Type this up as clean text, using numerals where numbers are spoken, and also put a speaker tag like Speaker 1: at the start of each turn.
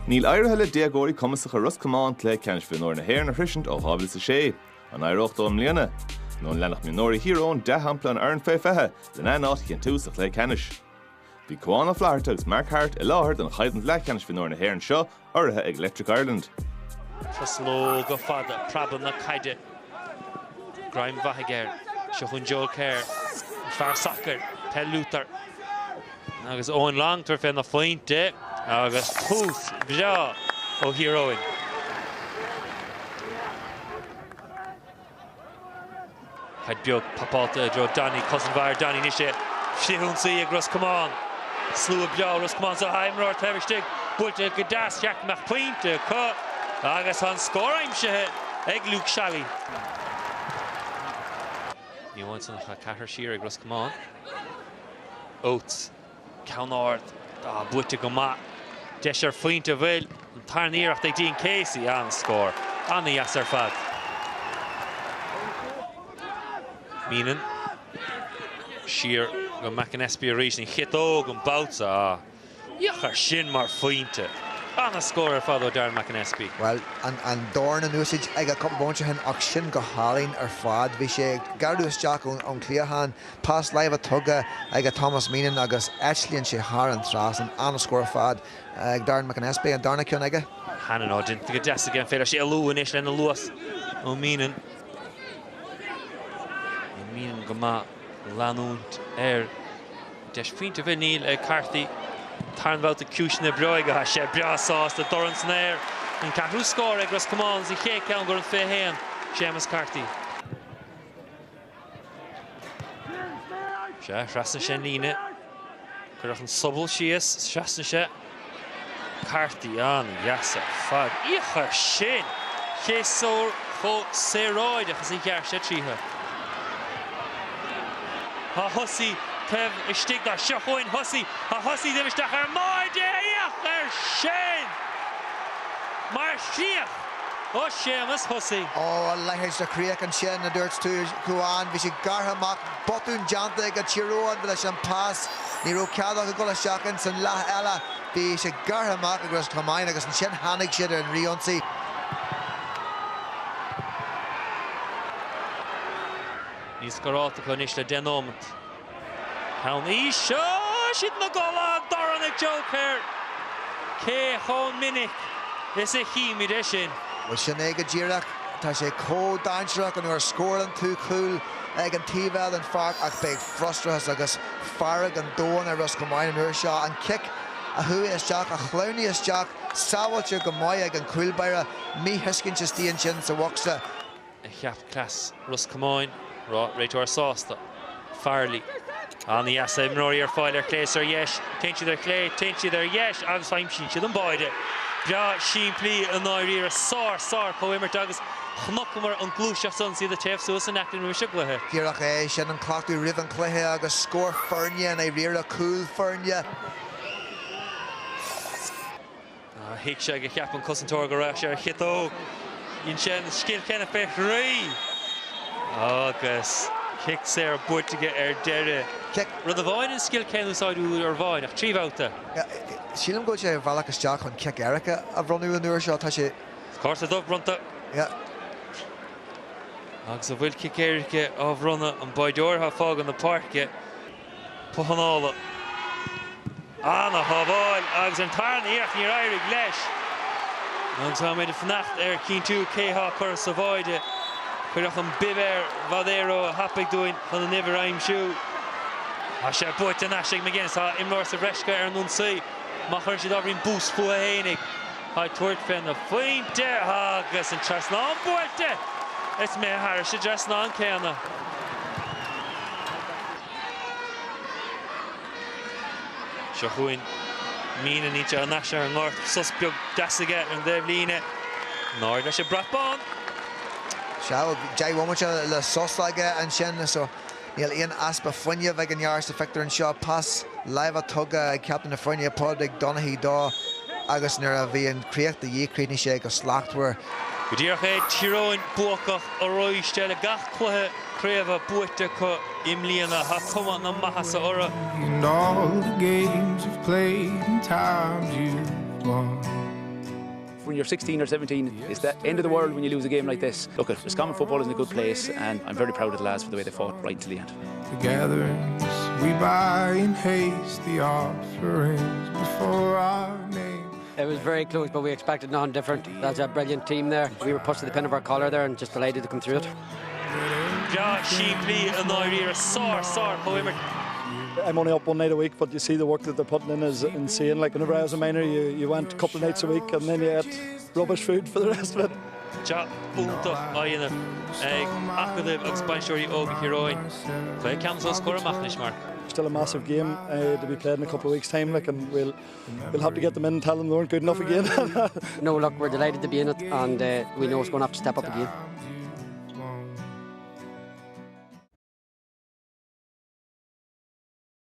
Speaker 1: Níl áirithe le déagóirí cumasacha Roscommon Leathcheannais Mionúir na hÉireann a thrisint ó Hábhal sa sé, an áireacht ó mbliana. nó lenach Mionúir hÉireann 10 hampla an airn fé fethe den áit cén túsach Leathcheannais. Bhí Comáin fleairte agus Mark Hart I láthir den chaidan Leathcheannais Mionúir na hÉireann seo ortha ag Electric Ireland.
Speaker 2: Sló go fada problem na caide. Graim Vahiger, Seachún Joel Kerr, Far Soccer, Pel Luther. Agus Eoghain Langtor fé na Buaicphointí, agus Tús Bhea ó hÉireann. Had beag papáta dro Danny, cousin Var Danny Nishe, Fiún sí ag Roscommon. Slú Bhea Roscommon sa Heimráir Tevistig, Buailte go das Jack Buaicphointí co. Agus an scóraimsethe ag Leathcheannais. Ní bhain san chathair siar ag Roscommon. Oates, Comáin Buaicphointí go maith. Deis ar Phointe bhfuil an tarnaíocht ag Dean Casey an scór. Anna Yas ar fad. Mínan. Siar go McAnespy a rís ní chitóg an bouta. Iachar sin mar Phointe. Anna score ar fad ó Darren McAnespy.
Speaker 3: Well, an dorn an úsid ag a couple bunch hen ach sin go hálín ar fad bhí sé garús Jack on Cluiche pass live a tugga ag a Thomas Mínan agus Ashley sé haar an tras an anna score fad ag Darren McAnespy an darna cion aige.
Speaker 2: Hannan ó dint go des again féidir sé a lú inis le na luas ó Mínan. Mínan go maith leanúnt deis Phointe bhfuil níl ag Carthy. Tarnbhil de Cúisna Breoige ha sé Brea sás de Doran Snair an cathú scór ag Roscommon sa ché ceann gur an fé héan Seamus Carthy. Se freasna sé líne chuach an sobal síos freasna sé Carthy an Yasa fad iachar sin ché sór cho séráid achas I ghear sé tríthe. Ha Hussey Kev istig da Seachún Hussey a Hussey de bistach ar maide iachar sin mar siach ó Seamus Hussey.
Speaker 3: Ó leithir de críoch an sin na dúirt tú chuáin bhí sé garthaach botún deanta ag a Tyrone bhí leis an pass ní ró ceadach go le seachan san leth eile bhí sé garthaach agus Comáin agus an sin hanig siad an rionsaí.
Speaker 2: Níos goráta chu níos le denómant. Hawn I seo siad na gola Doran ag Joe Kerr. Cé chón minic is a chiimid é sin.
Speaker 3: Well sin ag a ddíireach tá sé códainseach an uair scóran tú cúil ag an tíbhil an fart ach beag frustrachas agus farag an dóin a Roscommon an uair seo an kick a hu isteach a chlowní isteach sábhailte go maiid ag an cúilbeire mí hiscinse stíon sin sa bhachsa.
Speaker 2: A cheap clas Roscommon réitor sásta. Farley. Anna Yas Mionúir ar fáil ar cléis ar yes. Teintí ar clé, teintí ar yes agus faim sin siad an baide. Bea sin plí an áiríar a sár coimirt agus chmocmar an Cluiche san siad a tef suas an actin mu se gluthe.
Speaker 3: Díreach é sin an clachtú rih an cluiche agus scór fearne an é riar a cúil fearne.
Speaker 2: Hiic sé go cheap an cosantóir go raibh sé ar chitóg. Ín sin scil cena fech rí. Agus kick sé ar Buaicphointí ar deire. Rud a bháin an scil cena úsáidú ar bháin ach tríomhálta.
Speaker 3: Sílam go sé bhealach isteach chun kick Erica a bhronnú an uair seo tá sé.
Speaker 2: Cárta dó bronta. Agus a bhfuil kick Erica á bhronna an baideoir ha fág an na parke. Pochanála. Anna Haváil agus an tarnaíocht ní éirigh leis. Agus tá méid a fnacht ar cín tú céthá chur sa bhaide. Chuireach an biber vadéro hapig dúin chun an nibir aimsú. A sé Buaicphointí naisig me ginnis ha imlór sa bhreisce ar an saí. Má chuir siad ábhrín bús fua hénig. Ha tuairt féin na Buaicphointí agus an trasná an Buaicphointí. Is mé thar sé trasná an céanna. Seachún Mínan níte an naise ar an gáirt susbeag deasaige an déobh líne. Náir leis sé bratbán.
Speaker 3: Shall Jay Womacha le soslaige an sin so níl íon aspa fuinne bheith an jaarsta fector an seo pass live a tugga captain na fuinne pod ag Donaghy dá agus nuair a bhí an críocht a dhécríní sé go slachtúir.
Speaker 2: Go dtíorach é Tyrone buachach a roiiste le gach cluthe créamh Buaicphointí chu imlíana ha cuma na maithe sa ora.
Speaker 4: And all the games you've played and times you've won. when you're 16 or 17, it's the end of the world when you lose a game like this. Look, Roscommon football is in a good place, and I'm very proud of the lads for the way they fought right until the end.
Speaker 5: The gatherings we buy in haste, the offerings before our name.
Speaker 6: It was very close, but we expected nothing different. That's a brilliant team there. We were pushed to the pin of our collar there and just delighted to come through it.
Speaker 2: Ja, Sheepley and Mionúir, sore, however.
Speaker 7: I'm only up one night a week, but you see the work that they're putting in is insane. Like whenever I was a minor, you went a couple of nights a week and then you ate rubbish food for the rest of it.
Speaker 2: Ja, únta aine acadib agus baisúirí Eoghain-2-12. Play cancel score a machnish mark.
Speaker 7: Still a massive game to be played in a couple of weeks' time, like, and we'll have to get them in and tell them they weren't good enough again.
Speaker 6: No, look, we're delighted to be in it, and we know it's going to have to step up again.